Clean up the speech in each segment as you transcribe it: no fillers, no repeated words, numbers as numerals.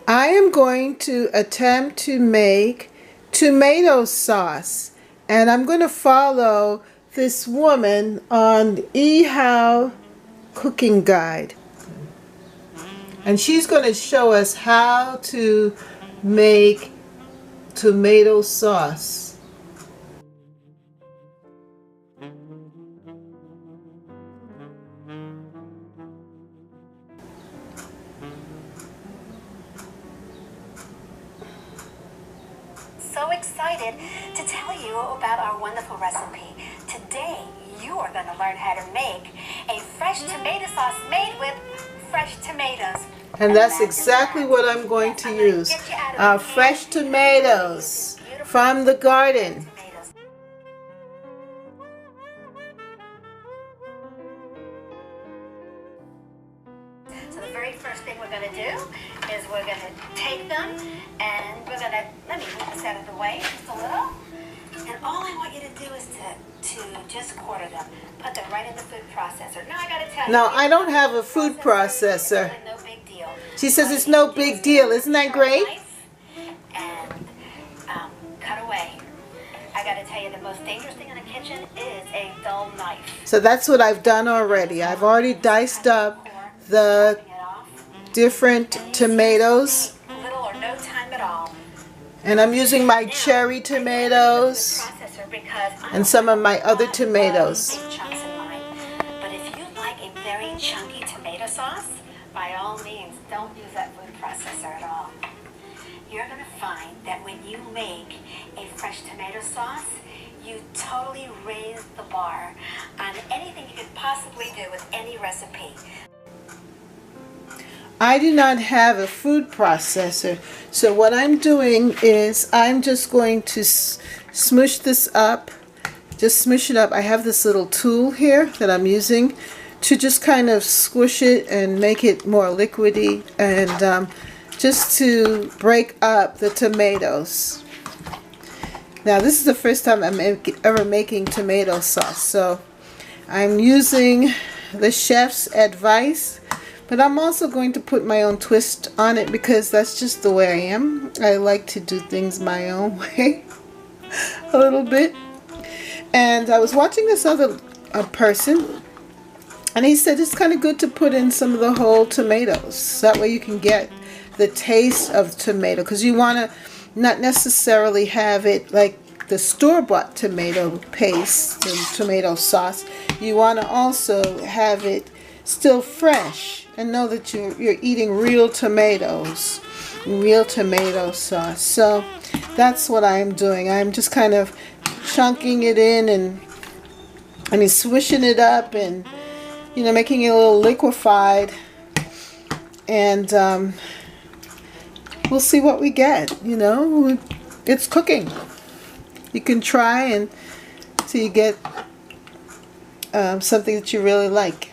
I am going to attempt to make tomato sauce, and I'm going to follow this woman on eHow cooking guide, and she's going to show us how to make tomato sauce. So excited to tell you about our wonderful recipe. Today, you are going to learn how to make a fresh tomato sauce made with fresh tomatoes. And that's exactly what I'm going to use. Fresh tomatoes from the garden. So the very first thing we're going to do is we're going to take them and we're going to, let me move this out of the way just a little. And all I want you to do is to just quarter them. Put them right in the food processor. Now I got to tell you. No, I don't have a food processor. No big deal. She says it's no big deal. Isn't that great? And cut away. I got to tell you, the most dangerous thing in the kitchen is a dull knife. So that's what I've done already. I've already diced up the different tomatoes. Little or no time at all. And I'm using my cherry tomatoes and some of my other tomatoes. But if you like a very chunky tomato sauce, by all means, don't use that food processor at all. You're going to find that when you make a fresh tomato sauce, you totally raise the bar on anything you could possibly do with any recipe. I do not have a food processor, so what I'm doing is I'm just going to smush this up, just smush it up. I have this little tool here that I'm using to just kind of squish it and make it more liquidy, and just to break up the tomatoes. Now this is the first time I'm ever making tomato sauce, so I'm using the chef's advice. But I'm also going to put my own twist on it because that's just the way I am. I like to do things my own way a little bit. And I was watching this other person, and he said it's kind of good to put in some of the whole tomatoes. That way you can get the taste of tomato, because you want to not necessarily have it like the store-bought tomato paste and tomato sauce. You want to also have it still fresh and know that you're eating real tomatoes, real tomato sauce. So that's what I'm doing. I'm just kind of chunking it in, and swishing it up, and making it a little liquefied, and we'll see what we get. It's cooking. You can try and see you get something that you really like.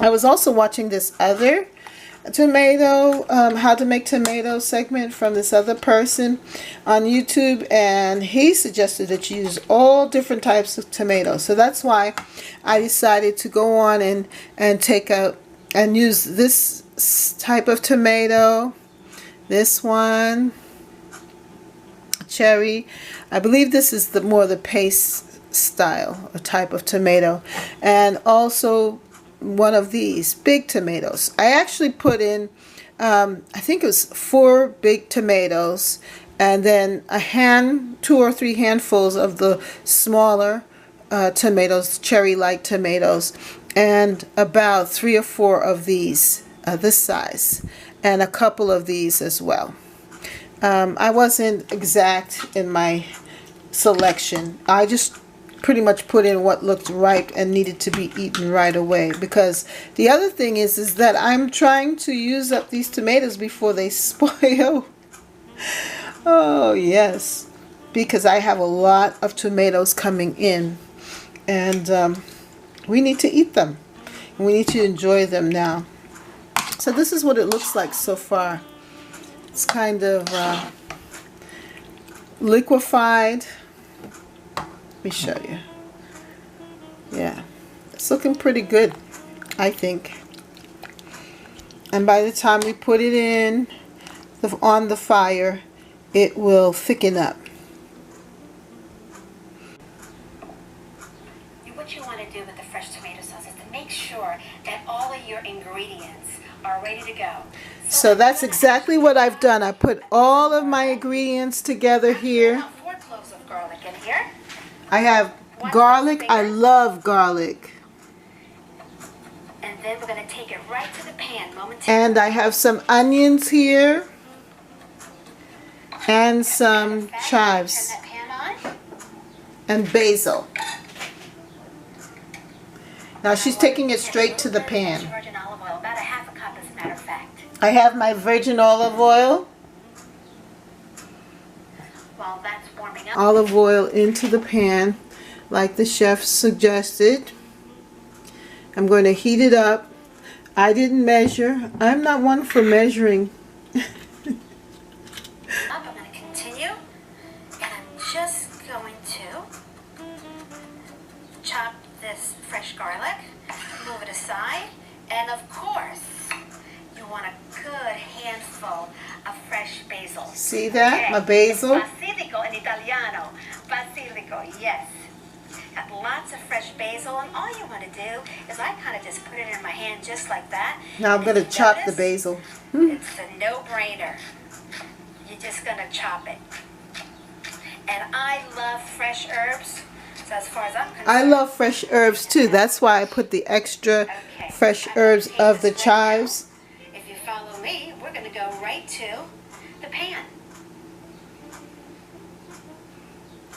I was also watching this other tomato, how to make tomato segment from this other person on YouTube, and he suggested that you use all different types of tomatoes. So that's why I decided to go on and take out and use this type of tomato, this one, cherry. I believe this is more the paste style or type of tomato, and also one of these big tomatoes. I actually put in I think it was 4 big tomatoes, and then 2 or 3 handfuls of the smaller tomatoes, cherry-like tomatoes, and about 3 or 4 of these this size, and a couple of these as well. I wasn't exact in my selection. I just pretty much put in what looked ripe and needed to be eaten right away, because the other thing is that I'm trying to use up these tomatoes before they spoil. Oh yes, because I have a lot of tomatoes coming in, and we need to eat them. We need to enjoy them now. So this is what it looks like so far. It's kind of liquefied. Let me show you. Yeah, it's looking pretty good, I think. And by the time we put it in on the fire, it will thicken up. What you want to do with the fresh tomato sauce is to make sure that all of your ingredients are ready to go. So that's exactly what I've done. I put all of my ingredients together here. 4 cloves of garlic in here. I have garlic. I love garlic. And then we're going to take it right to the pan momentarily. And I have some onions here. And some chives. Turn that pan on. And basil. Now she's taking it straight to the pan. Virgin olive oil, about a half a cup as a matter of fact. I have my virgin olive oil. While that's warming up. Olive oil into the pan like the chef suggested. I'm going to heat it up. I didn't measure. I'm not one for measuring. I'm going to continue, and I'm just going to chop this fresh garlic, move it aside, and of course, you want a good handful of fresh basil. See that? Okay. My basil. Basilico in Italiano. Basilico, yes. Got lots of fresh basil, and all you want to do is I kind of just put it in my hand just like that. Now I'm going to chop the basil. It's a no-brainer. You're just going to chop it. And I love fresh herbs. So as far as I'm concerned, I love fresh herbs too. That's why I put the extra fresh herbs of the chives. If you follow me, we're going to go right to the pan.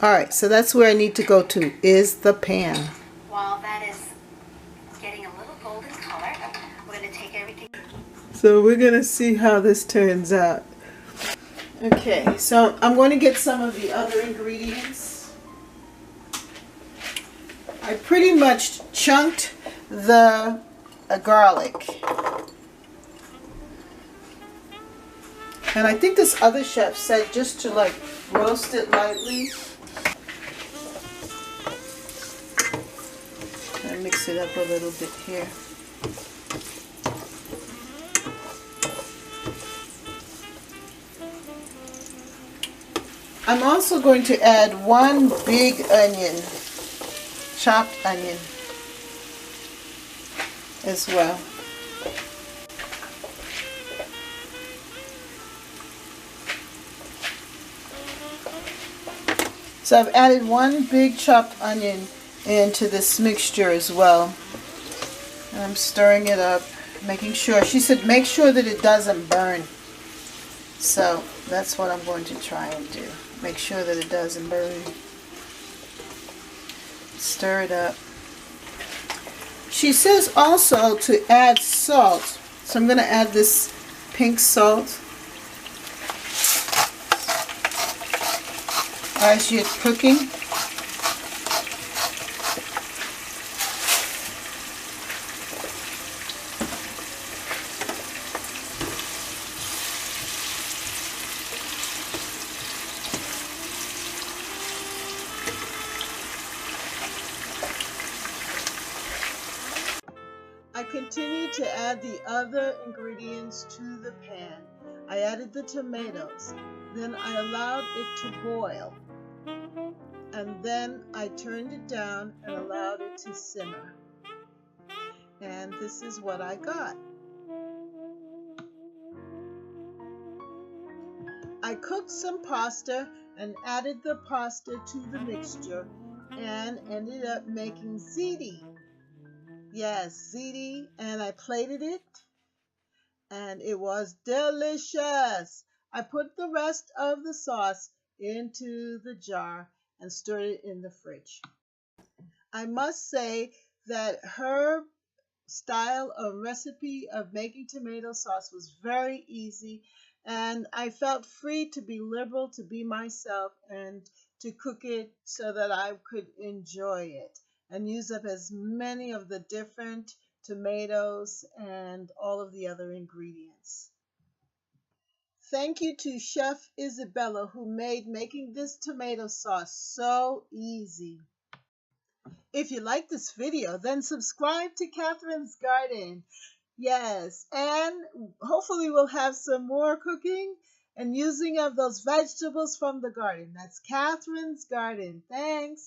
Alright, so that's where I need to go to, is the pan. While that is getting a little golden color, we're going to take everything. So we're going to see how this turns out. Okay, so I'm going to get some of the other ingredients. I pretty much chunked the garlic. And I think this other chef said just to like roast it lightly. And mix it up a little bit here. I'm also going to add one big onion, chopped onion as well. So I've added one big chopped onion into this mixture as well. And I'm stirring it up, making sure. She said make sure that it doesn't burn. So that's what I'm going to try and do. Make sure that it doesn't burn. Stir it up. She says also to add salt. So I'm going to add this pink salt as you're cooking. I continue to add the other ingredients to the pan. I added the tomatoes, then I allowed it to boil, and then I turned it down and allowed it to simmer. And this is what I got. I cooked some pasta and added the pasta to the mixture and ended up making ziti. Yes, ziti, and I plated it, and it was delicious. I put the rest of the sauce into the jar and stirred it in the fridge. I must say that her style of recipe of making tomato sauce was very easy, and I felt free to be liberal, to be myself, and to cook it so that I could enjoy it and use up as many of the different tomatoes and all of the other ingredients. Thank you to Chef Isabella, who made making this tomato sauce so easy. If you like this video, then subscribe to Catherine's Garden. Yes, and hopefully we'll have some more cooking and using of those vegetables from the garden. That's Catherine's garden. Thanks.